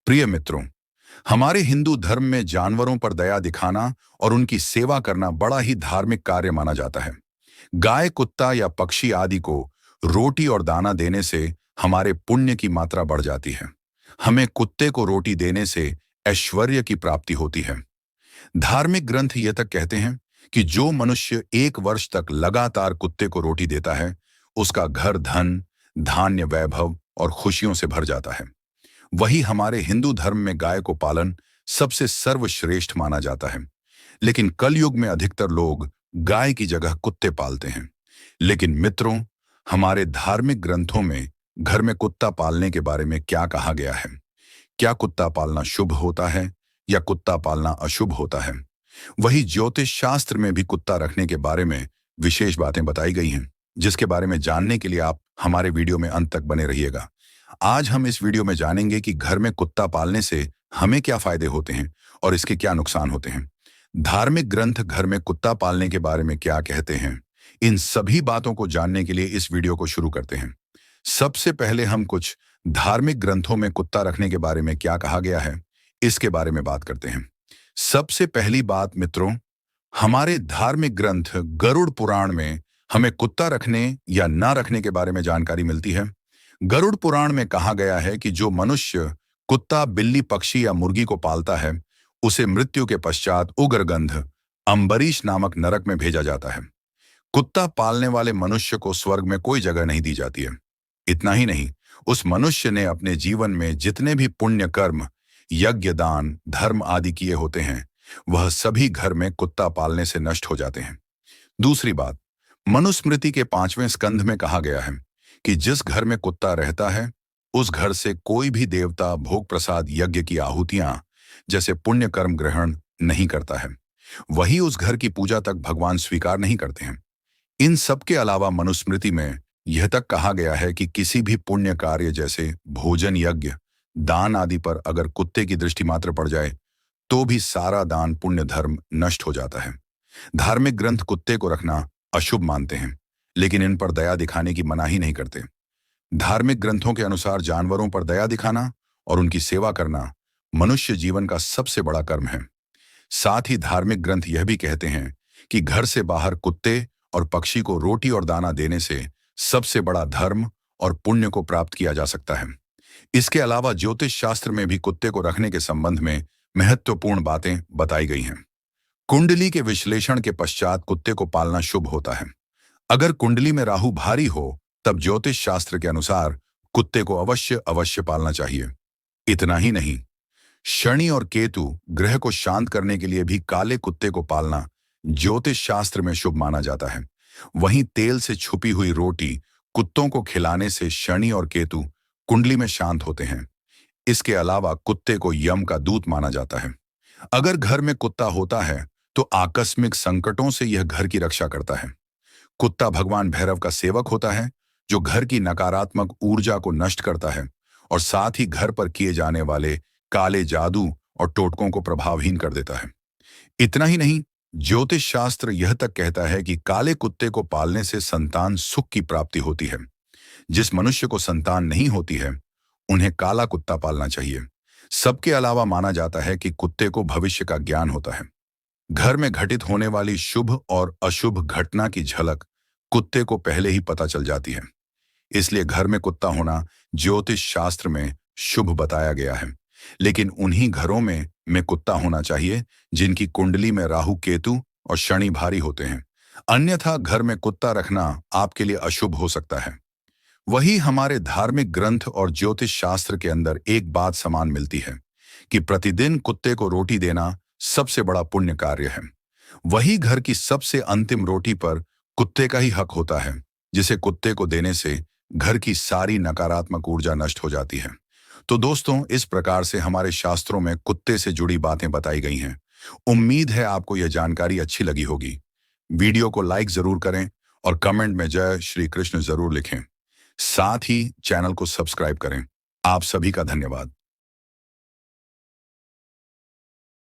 प्रिय मित्रों, हमारे हिंदू धर्म में जानवरों पर दया दिखाना और उनकी सेवा करना बड़ा ही धार्मिक कार्य माना जाता है। गाय, कुत्ता या पक्षी आदि को रोटी और दाना देने से हमारे पुण्य की मात्रा बढ़ जाती है। हमें कुत्ते को रोटी देने से ऐश्वर्य की प्राप्ति होती है। धार्मिक ग्रंथ ये तक कहते हैं कि जो मनुष्य 1 वर्ष तक लगातार कुत्ते को रोटी देता है, उसका घर धन, धान्य, वैभव और खुशियों से भर जाता है। वही हमारे हिंदू धर्म में गाय को पालन सबसे सर्वश्रेष्ठ माना जाता है। लेकिन कलयुग में अधिकतर लोग गाय की जगह कुत्ते पालते हैं। लेकिन मित्रों, हमारे धार्मिक ग्रंथों में घर में कुत्ता पालने के बारे में क्या कहा गया है? क्या कुत्ता पालना शुभ होता है या कुत्ता पालना अशुभ होता है? वही ज्योतिष शास्त्र में भी कुत्ता रखने के बारे में विशेष बातें बताई गई हैं, जिसके बारे में जानने के लिए आप हमारे वीडियो में अंत तक बने रहिएगा। आज हम इस वीडियो में जानेंगे कि घर में कुत्ता पालने से हमें क्या फायदे होते हैं और इसके क्या नुकसान होते हैं। धार्मिक ग्रंथ घर में कुत्ता पालने के बारे में क्या कहते हैं, इन सभी बातों को जानने के लिए इस वीडियो को शुरू करते हैं। सबसे पहले हम कुछ धार्मिक ग्रंथों में कुत्ता रखने के बारे में क्या कहा गया है, इसके बारे में बात करते हैं। सबसे पहली बात मित्रों, हमारे धार्मिक ग्रंथ गरुड़ पुराण में हमें कुत्ता रखने या ना रखने के बारे में जानकारी मिलती है। गरुड़ पुराण में कहा गया है कि जो मनुष्य कुत्ता, बिल्ली, पक्षी या मुर्गी को पालता है, उसे मृत्यु के पश्चात उग्रगंध अंबरीश नामक नरक में भेजा जाता है। कुत्ता पालने वाले मनुष्य को स्वर्ग में कोई जगह नहीं दी जाती है। इतना ही नहीं, उस मनुष्य ने अपने जीवन में जितने भी पुण्य कर्म, यज्ञ, दान, धर्म आदि किए होते हैं, वह सभी घर में कुत्ता पालने से नष्ट हो जाते हैं। दूसरी बात, मनुस्मृति के 5वें स्कंध में कहा गया है कि जिस घर में कुत्ता रहता है, उस घर से कोई भी देवता भोग प्रसाद यज्ञ की आहुतियां जैसे पुण्य कर्म ग्रहण नहीं करता है। वही उस घर की पूजा तक भगवान स्वीकार नहीं करते हैं। इन सब के अलावा मनुस्मृति में यह तक कहा गया है कि किसी भी पुण्य कार्य जैसे भोजन, यज्ञ, दान आदि पर अगर कुत्ते की दृष्टि मात्र पड़ जाए, तो भी सारा दान, पुण्य, धर्म नष्ट हो जाता है। धार्मिक ग्रंथ कुत्ते को रखना अशुभ मानते हैं, लेकिन इन पर दया दिखाने की मनाही नहीं करते। धार्मिक ग्रंथों के अनुसार जानवरों पर दया दिखाना और उनकी सेवा करना मनुष्य जीवन का सबसे बड़ा कर्म है। साथ ही धार्मिक ग्रंथ यह भी कहते हैं कि घर से बाहर कुत्ते और पक्षी को रोटी और दाना देने से सबसे बड़ा धर्म और पुण्य को प्राप्त किया जा सकता है। इसके अलावा ज्योतिष शास्त्र में भी कुत्ते को रखने के संबंध में महत्वपूर्ण बातें बताई गई हैं। कुंडली के विश्लेषण के पश्चात कुत्ते को पालना शुभ होता है। अगर कुंडली में राहु भारी हो, तब ज्योतिष शास्त्र के अनुसार कुत्ते को अवश्य पालना चाहिए। इतना ही नहीं, शनि और केतु ग्रह को शांत करने के लिए भी काले कुत्ते को पालना ज्योतिष शास्त्र में शुभ माना जाता है। वहीं तेल से छुपी हुई रोटी कुत्तों को खिलाने से शनि और केतु कुंडली में शांत होते हैं। इसके अलावा कुत्ते को यम का दूत माना जाता है। अगर घर में कुत्ता होता है तो आकस्मिक संकटों से यह घर की रक्षा करता है। कुत्ता भगवान भैरव का सेवक होता है, जो घर की नकारात्मक ऊर्जा को नष्ट करता है और साथ ही घर पर किए जाने वाले काले जादू और टोटकों को प्रभावहीन कर देता है। इतना ही नहीं, ज्योतिष शास्त्र यह तक कहता है कि काले कुत्ते को पालने से संतान सुख की प्राप्ति होती है। जिस मनुष्य को संतान नहीं होती है, उन्हें काला कुत्ता पालना चाहिए। सबके अलावा माना जाता है कि कुत्ते को भविष्य का ज्ञान होता है। घर में घटित होने वाली शुभ और अशुभ घटना की झलक कुत्ते को पहले ही पता चल जाती है। इसलिए घर में कुत्ता होना ज्योतिष शास्त्र में शुभ बताया गया है। लेकिन उन्हीं घरों में कुत्ता होना चाहिए जिनकी कुंडली में राहु, केतु और शनि भारी होते हैं। अन्यथा घर में कुत्ता रखना आपके लिए अशुभ हो सकता है। वही हमारे धार्मिक ग्रंथ और ज्योतिष शास्त्र के अंदर एक बात समान मिलती है कि प्रतिदिन कुत्ते को रोटी देना सबसे बड़ा पुण्य कार्य है। वही घर की सबसे अंतिम रोटी पर कुत्ते का ही हक होता है, जिसे कुत्ते को देने से घर की सारी नकारात्मक ऊर्जा नष्ट हो जाती है। तो दोस्तों, इस प्रकार से हमारे शास्त्रों में कुत्ते से जुड़ी बातें बताई गई हैं। उम्मीद है आपको यह जानकारी अच्छी लगी होगी। वीडियो को लाइक जरूर करें और कमेंट में जय श्री कृष्ण जरूर लिखें। साथ ही चैनल को सब्सक्राइब करें। आप सभी का धन्यवाद।